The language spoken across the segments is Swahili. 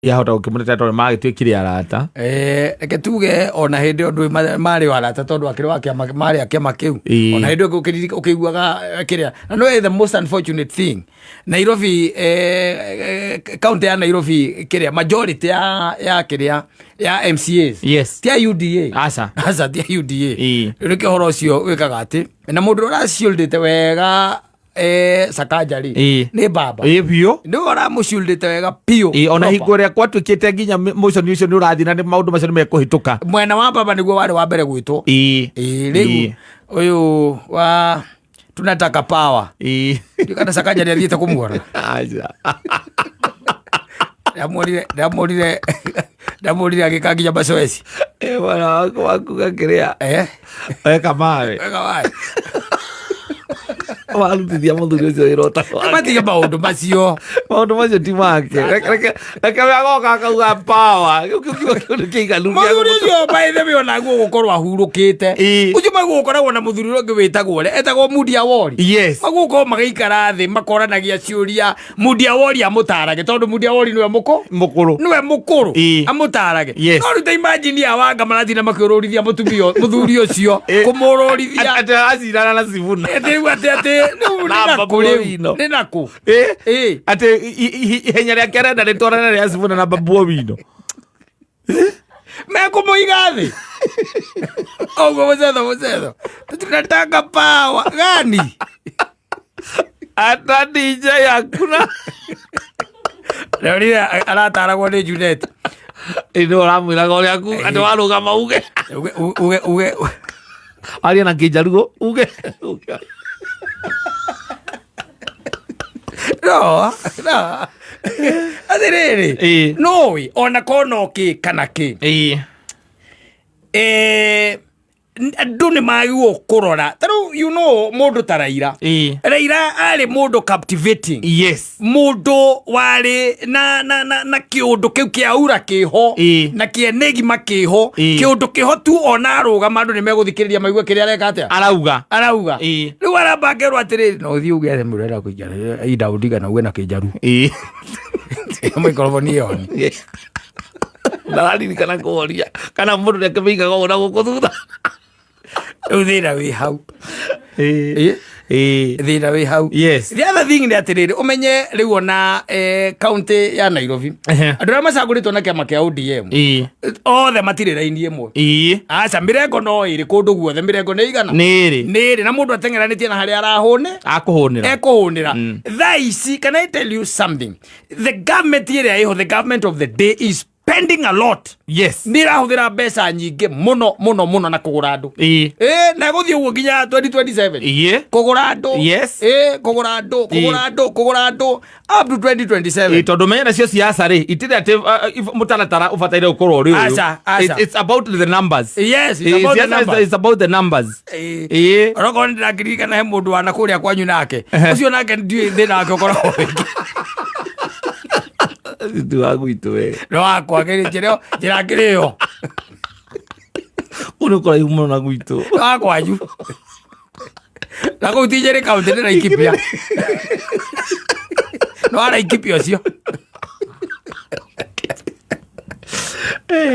yahota ukimureta tore magitwikire arata reke tuge ona hindi ondu mari arata tondu akiri wake mari akiama kiu ona hindi ukiguaga kiria na no the most unfortunate thing Nairobi county ya Nairobi kiria majority ya kiria ya MCAs yes tia UDA asa tia UDA reke horo ucio wikaga ati na mundu urashieldete wega Sakajari ni baba bio ni ora mushieldete wega pio ona hingo ria kwatwikite nginya muco ni ucio ni urathi na maundu macio ni mekuhituka mwena wa baba niguo wari wa mbere gwitwo riu uyu wa tunataka power ndikana Sakajari athiete kumuona aja ndamurire agikanginya macoeci bwana waku gakiria kamawe walutithia muthuri ucio irota matiga maundu macio ti make reke agoka akauga power kiiganu muthuri ucio by the way onaguo gukorwo ahurukite ucio maguo ukoragwo na muthuri ungi witagwo etagwo Mudia Wori yes maguo ukorwo magaikara thi makoranagia ciuria Mudia Wori amutarage tondu Mudia Wori niwe mukuru amutarage no ruta imagine ya wanga marathi na makiururithia muthuri ucio kumururithia ati acirana na Sivuna ati ni naku ati ihenya ria kerenda ritwarana ria Sivuna na Babu Owino mekumuiga thi ogo mucetho tunataka power gani ata DJ yakuna rĩrĩa arataragwo nĩ Junet ino ramwiraga uria ku ati warugama uge aria na Kijarugo uge no athiriri nowe ona kono ki kana ki andu ni magwo kurora taru you know mundu taraira Raila ari mundu captivating yes mundu wari na kiundu kiu kia ura kiho na kienegi makiho kiundu kiho tu ona aruga mandu ni meguthikiriria maigua kiria areka atia arauga riu arabangerwo atiriri no thi uge murera kuinjara ida udiga na uge na Kijaru microphone yo ndarari kana kuoria kana mundu rekemiga go na gukuthutha thina wi hau thina wi hau yes the other thing ni atiriri umenye riu ona county ya Nairobi andu aria macaguritwo na kiama kia ODM othe matire raini imwe aca mirengo no iri kundu guothe mirengo ni igana niri na mundu atengeranitie na haria ekuhunira thaici can I tell you something the government here the government of the day is spending a lot yes nirahuthira mbeca nyingi muno na kugura andu na guthii uguo nginya 2027 kugura andu yes kugura andu up to 2027 tondu menya nacio siasa ri itire ati mutaratara ubataire ukorwo ri it's about the numbers yes it's about the numbers roko ndakirika na he mundu wana kuria kwanyu nake ucio nake ndiye thina wake ukorwo tu aguito no akwa njira ngireo uno kora yumo na guito akwa yu na go tijere county na ikipia no ara ikipia cio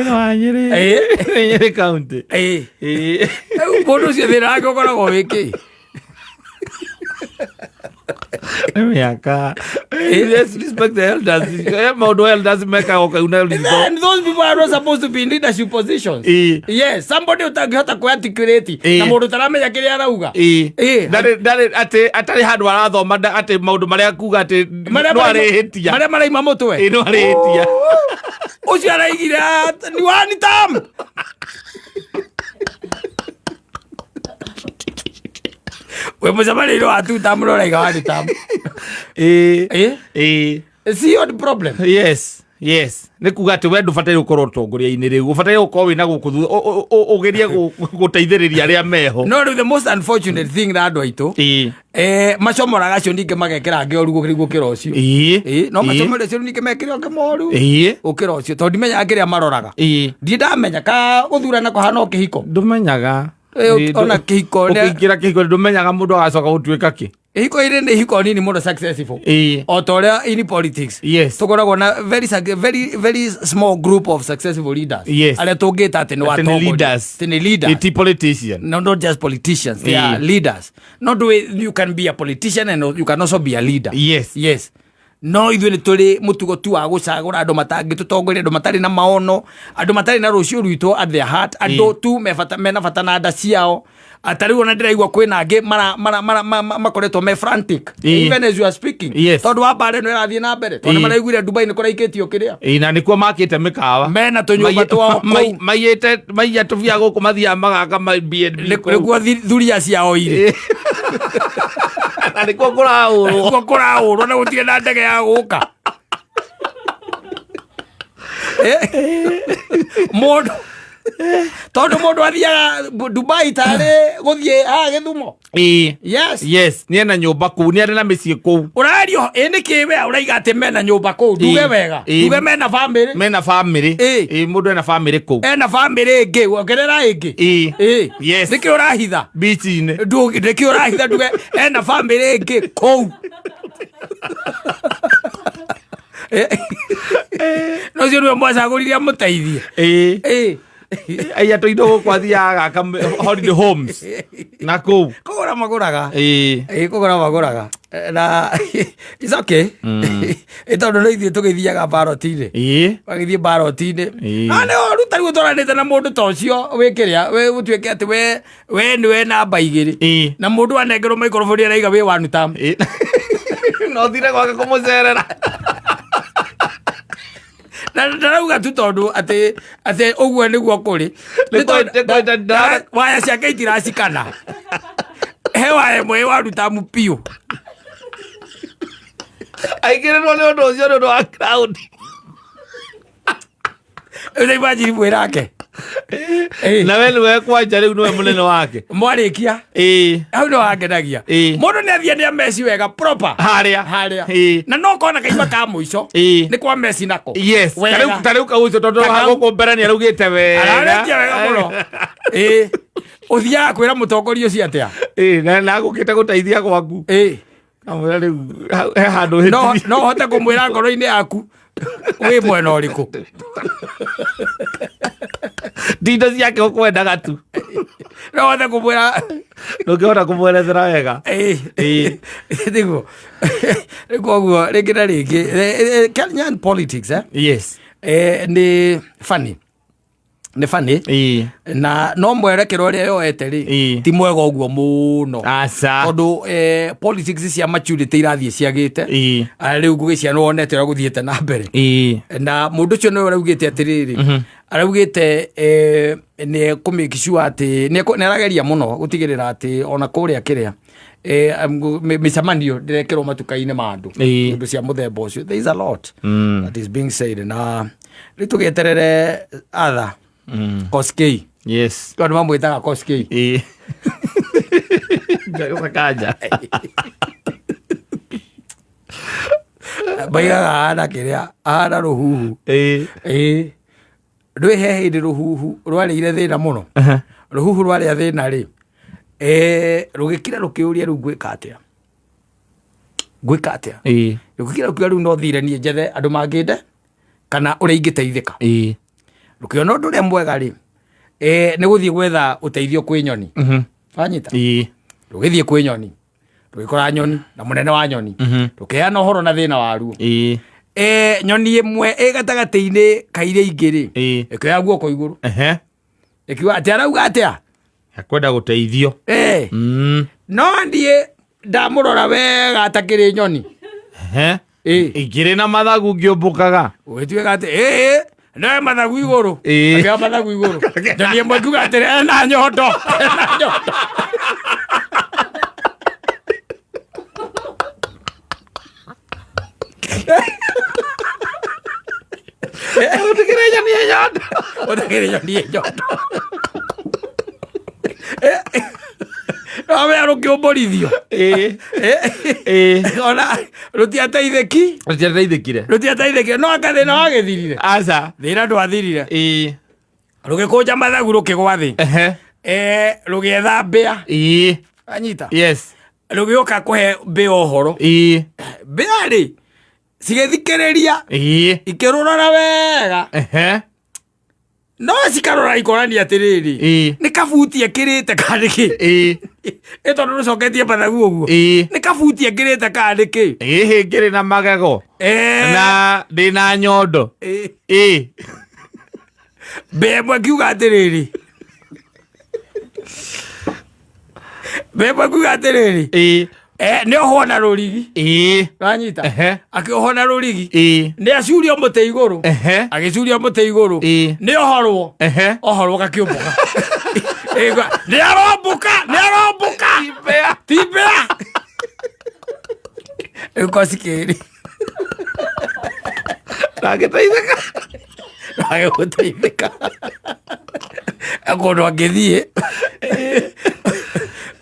no anyere county bono cio thina wake ukoragwo wiki Miaka. Let's respect the elders. Maudo elders make a and those people are not supposed to be in leadership positions. Yes, somebody utangihota kuarticulate. Na mundu taramenya kiria arauga. Dare atari handu arathoma ati maundu maria kuga ati no arihitia. Maria maraima mutwe. No arihitia. Ucio araigira ni wani tam. We muzamani ilo atu tamro like wani tam. See what the problem? Yes. Nikuga ati we ndubataire ukorwo utongoria-ini riu ubataire ukorwo wina gukuthu ugerie guteithiriria aria meho no the most unfortunate thing that andu aitu macomoraga cio ninge magekera nge oru gukira ucio no macomore cio ninge mekire nge moru ukira ucio tondu menya kiria maroraga ndi ndamenya ka guthurana kuhana kihiko ndumenyaga ona kihiko ukikira kihiko ndumenyaga mundu agacoka gutuika ki ihiko ire ni hiko nini muno successful otoria in politics tukoragwo na very small group of successful leaders ale tungita ati ni watongo leaders politicians not just politicians they are leaders not the way you can be a politician and you can also be a leader yes no ithuĩ nĩ tũrĩ mũtugo tu wa gũcagũra andũ matangĩtũtongoria andũ matarĩ na maono andũ matarĩ na rũciũ rwitũ at their heart andũ tu mena bata na nda ciao atari ona ndĩraigua kwĩna angĩ makoretwo me frantic even as you are speaking tondũ wa mbara ĩno ĩrathiĩ na mbere tondũ maraiguire Dubai nĩ kũraikĩtio kĩrĩa na nĩkuo makĩte mĩkawa mena tũnyũmba twao maiyĩte tũbia gũkũ mathiaga magaka nĩkuo thuria ciao irĩ na nĩkuo kũrahũrwo na gũtirĩ na ndege ya gũka mũndũ tondũ mũndũ athiaga Dubai tarĩ gũthiĩ Gĩthumo yes nĩ ena nyũmba kũu nĩ arĩ na mĩciĩ kũu ũrario nĩkĩ we ũraiga atĩ mena nyũmba kũu nduge wega nduge mena family mũndũ ena family kũu ena family ĩngĩ wongerera ĩngĩ nĩkĩ ũrahitha beach-inĩ nĩkĩ ũrahitha nduge ena family ĩngĩ kũu no cio nĩwe mwacagũrire mũteithie aya toindo gũkwathiaga gaka holiday homes na kũu kũgũra magũraga na it's okay tondũ no ithuĩ tũgĩthiaga baroti-inĩ wagĩthiĩ baroti-inĩ nĩ oru tarĩ gũtwaranĩte na mũndũ ta ũcio wĩ kĩrĩa gũtuĩke atĩ we nĩwe namba igĩrĩ na mũndũ anengerwo maikroboni araiga wĩ one term no thire gwake kũmũcerera na ndarauga tu tondu ati uguo niguo kuri waya ciake itiracikana he waya ĩmwe waruta mupiu aigĩrĩrwo nĩ ũndũ ũcio nĩ ũndũ wa crowd ũnaimagine mwĩrake na we nĩwe kwanja rĩu nĩwe mũnene wake mwarĩkia hau nĩ wangenagia mũndũ nĩ athiĩ nĩ ameci wega proper harĩa na no kona kaima ka mũico nĩ kwa meci nako ta rĩu kau ũcio tondũ gũkũ mbere nĩ araugĩte ararĩkia wega mũno ũthiaga kwĩra mũtongoria ũcio atĩa na agũkĩte gũteithia gwaku kamwĩra rĩu he handũ no hote kũmwĩra ngoro-inĩ yaku wĩ mwena ũrĩkũ ndindo ciake ũkwendaga tu no hote kũmwĩra ndũngĩhota kũmwerethera wega nĩguo ũguo rĩngĩ na rĩngĩ Kenyan politics nĩ funny na no mwerekero ũrĩa yoete rĩ ti mwega ũguo mũno tondũ politics cia maturity irathiĩ ciagĩte rĩu ngũgĩcia no wonete ũrĩa gũthiĩte na mbere na mũndũ ũcio nĩwe araugĩte atĩrĩrĩ araugĩte nĩ kũmake sure atĩ nĩ arageria mũno gũtigĩrĩra atĩ ona kũrĩa kĩrĩa mĩcemanio ndĩrekĩrwo matuka-inĩ ma andũ ũndũ cia mũthemba ũcio there is a lot that is being said na rĩu tũgĩeterere atha Koskei tondũ mamwĩtaga Koskei kanja baigaga ahana kĩrĩa ahana ruhuhu ndwĩ he hĩndĩ ruhuhu rwarĩire thĩna mũno ruhuhu rwarĩa thĩna rĩ rũgĩkira rũkĩũria rĩu ngwĩka atĩa rũgĩkira rũkiuga rĩu no thire niĩ njethe andũ mangĩnde kana ũrĩa ingĩteithĩka rũkĩona ũndũ ũrĩa mwega rĩ nĩ gũthiĩ gwetha ũteithio kwĩ nyoni wanyita rũgĩthiĩ kwĩ nyoni rũgĩkora nyoni na mũnene wa nyoni rũkĩheana ũhoro na thĩna waruo nyoni ĩmwe gatagatĩ-inĩ ka iria ingĩ rĩ ĩkĩoya guoko igũrũ ĩkiuga atĩ arauga atĩa akwenda gũteithio no ndiĩ ndamũrora wega atakĩrĩ nyoni ingĩrĩ na mathagu ngĩũmbũkaga ũgĩtuĩka atĩ nĩ mathagu igũrũ akĩoya mathagu igũrũ nyoni ĩmwe ĩkiuga atĩrĩ ena nyondo ũtigĩre nyoni ĩ nyondo Awe arũkĩũmbũrithio ona rũtiateithĩkire no anga thĩna wagĩthirire thĩna ndwathirire rũgĩkũnja mathagu rũkĩgwa thĩ rũgĩetha mbĩa anyita Rugioka kuhe be ohoro. Be ari. Sigethikereria. Ikerora wega. No sikarora ikorani atiriri. Ni kabuti akirite kandiki. Eto no soketie pathagu oguo. Ni kabuti akirite kandiki. Ngiri na magego. Na ndina nyondo. Bemwe kiuga atiriri. Bemwe kiuga atiriri. Ni ohona rurigi. Ranyita. Akihona rurigi. Ni acurio mute iguru. Agicurio mute iguru. Ni ohorwo. Ohorwo gakiumbuka. Ni arombuka. Tibea. Ekosi keeri. Nagĩgũteithĩka. Akondo agĩthiĩ.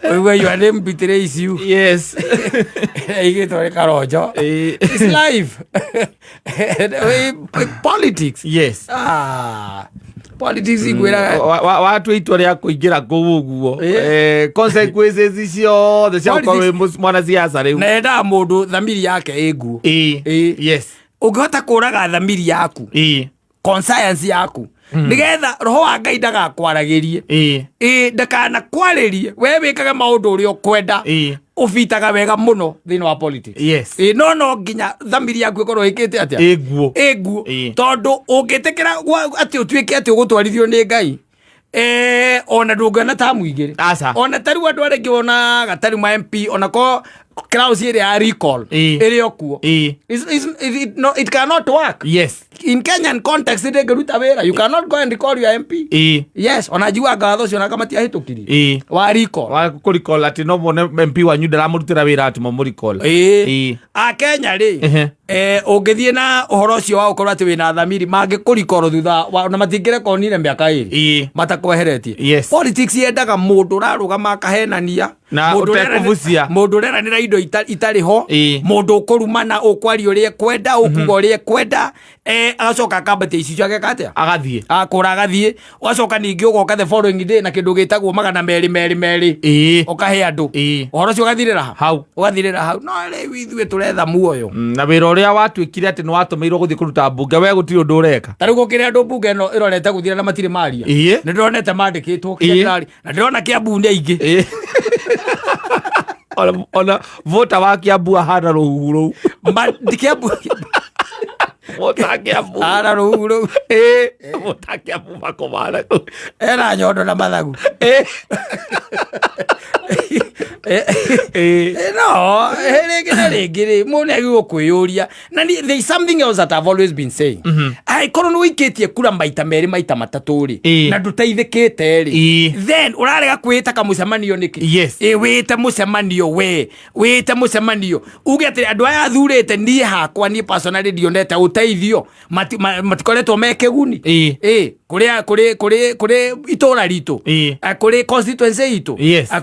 Oigua your name betrays you. Yes. Igĩtwo nĩ karonjo. It's life. Politics. Yes. Politics igwĩra. Watua itua rĩa kũingĩra kũu ũguo. Consequences icio cia gũkorwo mwana siasa rĩu. Na endaga mũndũ thamiri yake ĩ nguo. Yes. Ũngĩhota kũraga thamiri yaku. Conscience yaku. Nigetha roho wa Ngai ndagakwaragĩrie. Ndakana kwarĩrie. We wĩkaga maũndũ ũrĩa ũkwenda. Ũbitaga wega mũno thĩinĩ wa politics. Yes. No nginya thamiri yaku ĩkorwo ĩkĩte atĩa? Ĩ nguo. Tondũ ũngĩtĩkĩra atĩ ũtuĩke atĩ ũgũtwarithio nĩ Ngai. Ona ndũngĩona tamu igĩrĩ. Ona tarĩu andũ arĩa ngĩona gatarĩ ma MP ona ko Klaus ĩrĩa ya recall ĩrĩ okuo. It cannot work. Yes. In Kenyan context ndĩngĩruta wĩra. You cannot go and recall your MP. Yes. Ona njigua ngatho cio na kamati ahĩtũkiri. Wa recall. Wa kũrecall atĩ no mone MP wanyu ndaramũrutĩra wĩra atĩ mamũrecall. Kenya rĩ. Ũngĩthiĩ na ũhoro ũcio wa gũkorwo atĩ wĩna thamiri mangĩkũrecall thutha na matingĩrekonire mĩaka ĩrĩ. Matakweheretie. Politics yendaga mũndũ ũrarũgama akahenania. Mũndũ ũreranĩra indo itarĩ ho. Mũndũ ũkũrumana ũkwaria ũrĩa ekwenda ũkuga ũrĩa ekwenda. Agacoka akambatia icicio ageka atĩa? Akũra agathiĩ. Ũgacoka ningĩ ũgoka the following day na kĩndũ gĩtagwo magana merĩ. Ũkahe andũ. Ũhoro ũcio ũgathirĩra hau. No rĩu ithuĩ tũretha muoyo. Na wĩra ũrĩa watuĩkire atĩ nĩ watũmĩirwo gũthiĩ kũruta mbunge we gũtirĩ ũndũ ũreka. Tarĩu gũkĩrĩ andũ mbunge ĩno ĩrorete gũthira na matirĩ maria. Nĩ ndĩronete mandĩkĩtwo kĩrarĩ. Na ndĩrona Kiambu nĩ aingĩ. Ona vota wa Kiambu ahana rũhuhu rũu. Kiambu. Vota Kiambu. Ahana rũhuhu rũu. Vota Kiambu makomana. Ena nyondo na mathagu. No, rĩngĩ mũndũ agĩrĩirwo kwĩyũria. Na there is something else that I've always been saying. Korwo nĩ wĩikĩtie kura maita merĩ maita matatũ rĩ na ndũteithĩkĩte rĩ, then ũrarega kwĩta kamũcemanio nĩkĩ? Wĩte mũcemanio wĩte mũcemanio uge atĩ andũ aya athurĩte niĩ hakwa niĩ personally ndionete ũteithio matikoretwo me kĩguni kũrĩ itũra ritũ, kũrĩ constituency itũ,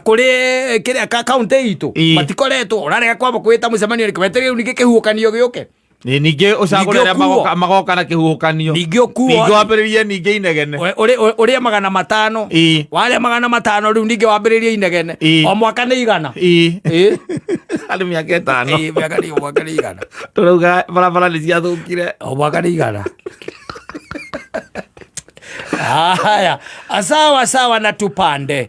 kũrĩ kĩrĩa county itũ matikoretwo. Ũrarega kwamba kwĩta mũcemanio nĩkĩ? Wetereire ningĩ kĩhuhũkanio gĩũke. Ningĩ ũcagũre arĩa magoka na kĩhuhũkanio. Ningĩ wambĩrĩrie ningĩ inegene. Ũrĩa 500 warĩa 500 rĩu ningĩ wambĩrĩrie inegene. O mwaka nĩ 100. Harĩ mĩaka 5. Mwaka nĩ 100. Tũrauga barabara nĩ ciathũkire. O mwaka nĩ 100. Haya, sawa na tupande.